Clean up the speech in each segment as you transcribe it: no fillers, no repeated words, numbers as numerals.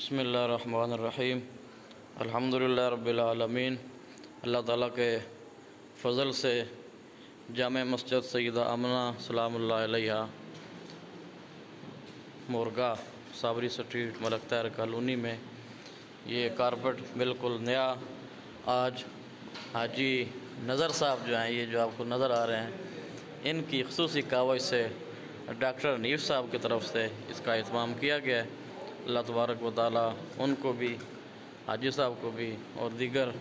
बिस्मिल्लाहिर्रहमानिर्रहीम। अल्हम्दुलिल्लाह रब्बिल आलमीन। अल्लाह ताला के फ़ज़ल से जामे मस्जिद सैयदा आमना सलामुल्लाह अलैहा मोरगा साबरी स्ट्रीट मलक तैर कॉलोनी में ये कारपेट बिल्कुल नया आज हाजी नज़र साहब जो हैं, ये जो आपको नज़र आ रहे हैं, इनकी ख़ुसूसी कावज से डॉक्टर हनीफ़ साहब की तरफ से इसका इत्माम किया गया है। अल्लाह तबारक व तआला उनको भी, हाजी साहब को भी और दीगर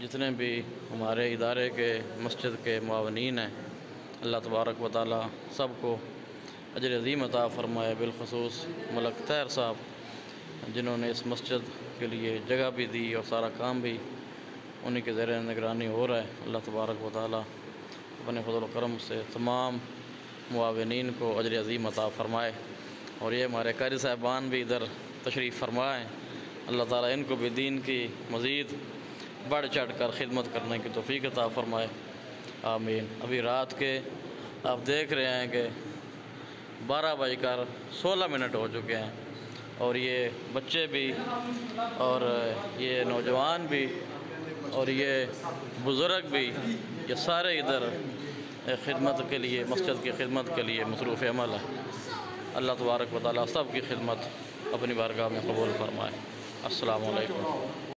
जितने भी हमारे इदारे के मस्जिद के मुआवनीन हैं, अल्लाह तबारक व तआला सबको अजर अज़ीम अता फ़रमाए। बिलख़ुसूस मलक तैर साहब जिन्होंने इस मस्जिद के लिए जगह भी दी और सारा काम भी उन्हीं के ज़ेर निगरानी हो रहा है। अल्लाह तबारक व तआला अपने फ़ज़ल व करम से तमाम मुआवनीन को अजर अज़ीम अता फ़रमाए। और ये हमारे कारी साहबान भी इधर तशरीफ़ फरमाएँ। अल्लाह ताला इनको भी दीन की मज़ीद बढ़ चढ़ कर ख़िदमत करने की तौफ़ीक़ अता फ़रमाए, आमीन। अभी रात के आप देख रहे हैं कि 12:16 हो चुके हैं और ये बच्चे भी और ये नौजवान भी और ये बुज़ुर्ग भी, ये सारे इधर ख़िदमत के लिए, मस्जिद की ख़िदमत के लिए मसरूफ़ अमल है। अल्लाह तबारक व तआला सब की खिदमत अपनी बारगाह में कबूल फरमाए। अस्सलामु अलैकुम।